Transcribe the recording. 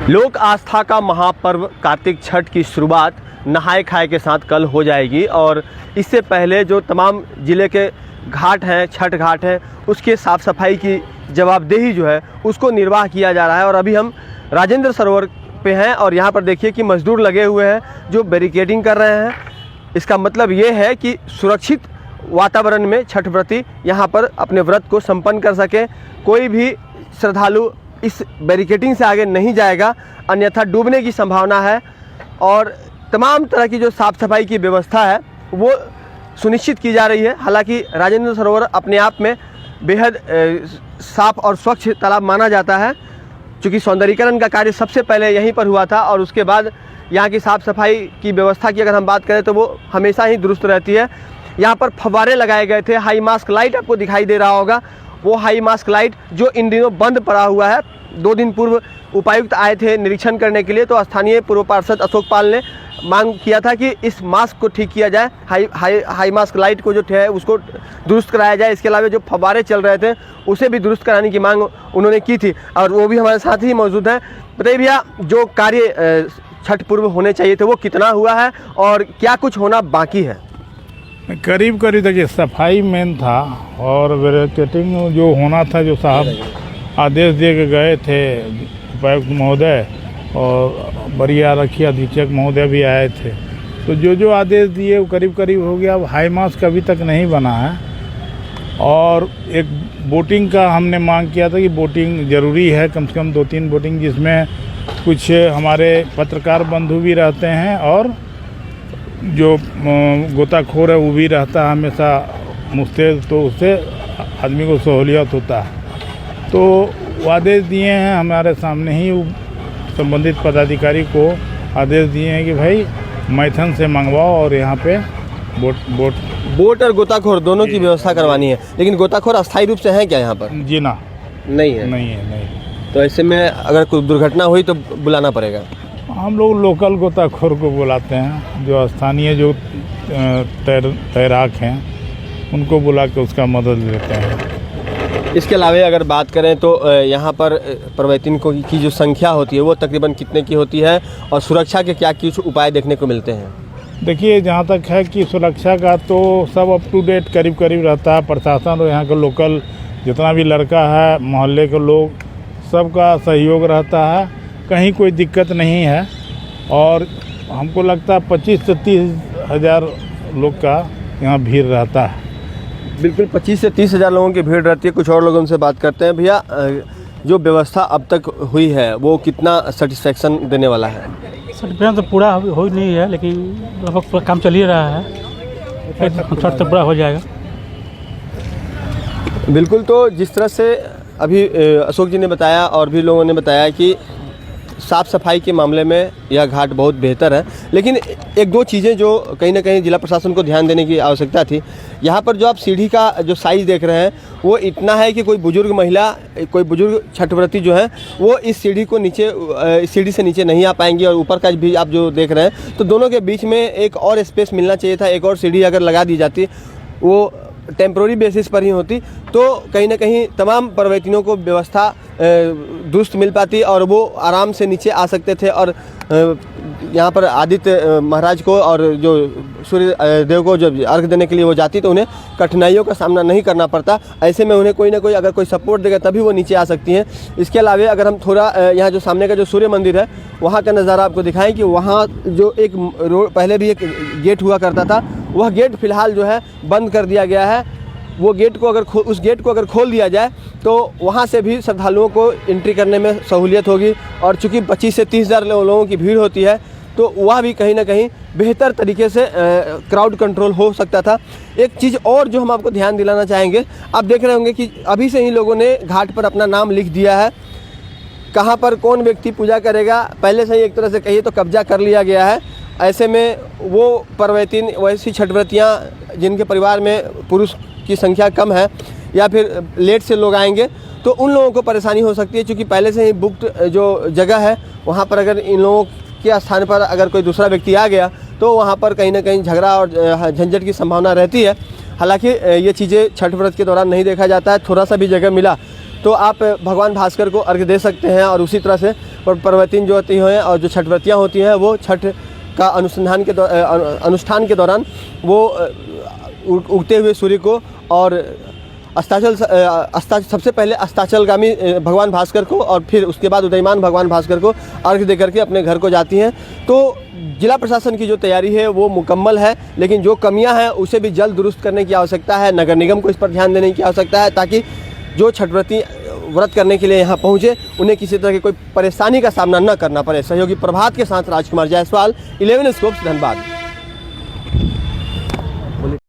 लोक आस्था का महापर्व कार्तिक छठ की शुरुआत नहाए खाए के साथ कल हो जाएगी और इससे पहले जो तमाम ज़िले के घाट हैं, छठ घाट हैं, उसके साफ़ सफाई की जवाबदेही जो है उसको निर्वाह किया जा रहा है। और अभी हम राजेंद्र सरोवर पे हैं और यहाँ पर देखिए कि मजदूर लगे हुए हैं जो बैरिकेडिंग कर रहे हैं। इसका मतलब ये है कि सुरक्षित वातावरण में छठ व्रती यहाँ पर अपने व्रत को संपन्न कर सकें। कोई भी श्रद्धालु इस बैरिकेडिंग से आगे नहीं जाएगा, अन्यथा डूबने की संभावना है। और तमाम तरह की जो साफ़ सफाई की व्यवस्था है वो सुनिश्चित की जा रही है। हालांकि राजेंद्र सरोवर अपने आप में बेहद साफ़ और स्वच्छ तालाब माना जाता है, क्योंकि सौंदर्यीकरण का कार्य सबसे पहले यहीं पर हुआ था और उसके बाद यहाँ की साफ़ सफाई की व्यवस्था की अगर हम बात करें तो वो हमेशा ही दुरुस्त रहती है। यहाँ पर फव्वारे लगाए गए थे, हाई मास्क लाइट आपको दिखाई दे रहा होगा, वो हाई मास्क लाइट जो इन दिनों बंद पड़ा हुआ है। 2 दिन पूर्व उपायुक्त आए थे निरीक्षण करने के लिए, तो स्थानीय पूर्व पार्षद अशोक पाल ने मांग किया था कि इस मास्क को ठीक किया जाए, हाई मास्क लाइट को जो है उसको दुरुस्त कराया जाए। इसके अलावा जो फव्वारे चल रहे थे उसे भी दुरुस्त कराने की मांग उन्होंने की थी और वो भी हमारे साथ ही मौजूद हैं। बताइए भैया, जो कार्य छठ पूर्व होने चाहिए थे वो कितना हुआ है और क्या कुछ होना बाकी है? करीब देखिए सफाई मेन था और बैरिकेडिंग जो होना था, जो साहब आदेश दे के गए थे उपायुक्त महोदय और बरिया आरक्षी अधीक्षक महोदय भी आए थे, तो जो आदेश दिए वो करीब हो गया। अब हाई मास्क अभी तक नहीं बना है और एक बोटिंग का हमने मांग किया था कि बोटिंग ज़रूरी है, कम से कम 2-3 बोटिंग, जिसमें कुछ हमारे पत्रकार बंधु भी रहते हैं और जो गोताखोर है वो भी रहता है हमेशा मुस्तैद, तो उससे आदमी को सहूलियत होता है। तो वो आदेश दिए हैं हमारे सामने ही, संबंधित पदाधिकारी को आदेश दिए हैं कि भाई मैथन से मंगवाओ और यहाँ पे बोट और गोताखोर दोनों की व्यवस्था करवानी है। लेकिन गोताखोर अस्थायी रूप से हैं क्या यहाँ पर? जी ना, नहीं है। तो ऐसे में अगर कोई दुर्घटना हुई तो बुलाना पड़ेगा। हम लोग लोकल गोताखोर को बुलाते हैं, जो स्थानीय जो तैराक हैं उनको बुला के उसका मदद लेते हैं। इसके अलावा अगर बात करें तो यहाँ पर पर्वतीन की जो संख्या होती है वो तकरीबन कितने की होती है और सुरक्षा के क्या कुछ उपाय देखने को मिलते हैं? देखिए, जहाँ तक है कि सुरक्षा का तो सब अप टू डेट करीब रहता है। प्रशासन और यहाँ का लोकल जितना भी लड़का है, मोहल्ले के लोग, सबका सहयोग रहता है, कहीं कोई दिक्कत नहीं है। और हमको लगता है 25 से 30 हज़ार लोग का यहाँ भीड़ रहता है। बिल्कुल 25 से 30 हज़ार लोगों की भीड़ रहती है। कुछ और लोगों से बात करते हैं। भैया, जो व्यवस्था अब तक हुई है वो कितना सेटिस्फेक्शन देने वाला है? सेटिस्फेक्शन तो पूरा हो नहीं है, लेकिन लगभग पूरा काम चल ही रहा है, छठ तक पूरा हो जाएगा। बिल्कुल, तो जिस तरह से अभी अशोक जी ने बताया और भी लोगों ने बताया कि साफ़ सफाई के मामले में यह घाट बहुत बेहतर है, लेकिन 1-2 चीज़ें जो कहीं ना कहीं जिला प्रशासन को ध्यान देने की आवश्यकता थी। यहाँ पर जो आप सीढ़ी का जो साइज़ देख रहे हैं वो इतना है कि कोई बुजुर्ग महिला, कोई बुजुर्ग छठव्रती जो है वो इस सीढ़ी को नीचे, इस सीढ़ी से नीचे नहीं आ पाएंगी। और ऊपर का भी आप जो देख रहे हैं, तो दोनों के बीच में एक और स्पेस मिलना चाहिए था। एक और सीढ़ी अगर लगा दी जाती, वो टेम्प्रोरी बेसिस पर ही होती, तो कहीं ना कहीं तमाम पर्वतीनों को व्यवस्था दुरुस्त मिल पाती और वो आराम से नीचे आ सकते थे। और यहाँ पर आदित्य महाराज को और जो सूर्य देव को जब अर्घ देने के लिए वो जाती तो उन्हें कठिनाइयों का सामना नहीं करना पड़ता। ऐसे में उन्हें कोई ना कोई अगर कोई सपोर्ट देगा तभी वो नीचे आ सकती हैं। इसके अलावा अगर हम थोड़ा यहाँ जो सामने का जो सूर्य मंदिर है वहाँ का नज़ारा आपको दिखाएं कि वहाँ जो एक रोड पहले भी एक गेट हुआ करता था, वह गेट फ़िलहाल जो है बंद कर दिया गया है। वो गेट को उस गेट को अगर खोल दिया जाए तो वहाँ से भी श्रद्धालुओं को एंट्री करने में सहूलियत होगी। और चूँकि 25 से 30 हज़ार लोगों की भीड़ होती है तो वह भी कहीं ना कहीं बेहतर तरीके से क्राउड कंट्रोल हो सकता था। एक चीज़ और जो हम आपको ध्यान दिलाना चाहेंगे, आप देख रहे होंगे कि अभी से ही लोगों ने घाट पर अपना नाम लिख दिया है। कहाँ पर कौन व्यक्ति पूजा करेगा पहले से ही एक तरह से कहिए तो कब्जा कर लिया गया है। ऐसे में वो पर्वतीन, वैसी छठव्रतियाँ जिनके परिवार में पुरुष की संख्या कम है या फिर लेट से लोग आएंगे तो उन लोगों को परेशानी हो सकती है, क्योंकि पहले से ही बुक्ड जो जगह है वहाँ पर अगर इन लोगों के स्थान पर अगर कोई दूसरा व्यक्ति आ गया तो वहाँ पर कहीं ना कहीं झगड़ा और झंझट की संभावना रहती है। हालांकि ये चीज़ें छठ व्रत के दौरान नहीं देखा जाता है। थोड़ा सा भी जगह मिला तो आप भगवान भास्कर को अर्घ्य दे सकते हैं। और उसी तरह से पर्वतीन जो होती हैं और जो छठव्रतियाँ होती हैं वो छठ का अनुष्ठान के दौरान वो उगते हुए सूर्य को और सबसे पहले अस्ताचलगामी भगवान भास्कर को और फिर उसके बाद उदयमान भगवान भास्कर को अर्घ्य दे करके अपने घर को जाती हैं। तो जिला प्रशासन की जो तैयारी है वो मुकम्मल है, लेकिन जो कमियां हैं उसे भी जल्द दुरुस्त करने की आवश्यकता है। नगर निगम को इस पर ध्यान देने की आवश्यकता है ताकि जो छठव्रती व्रत करने के लिए यहाँ पहुँचे उन्हें किसी तरह की कोई परेशानी का सामना न करना पड़े। सहयोगी प्रभात के साथ राजकुमार जायसवाल, 11 स्कोप्स, धनबाद।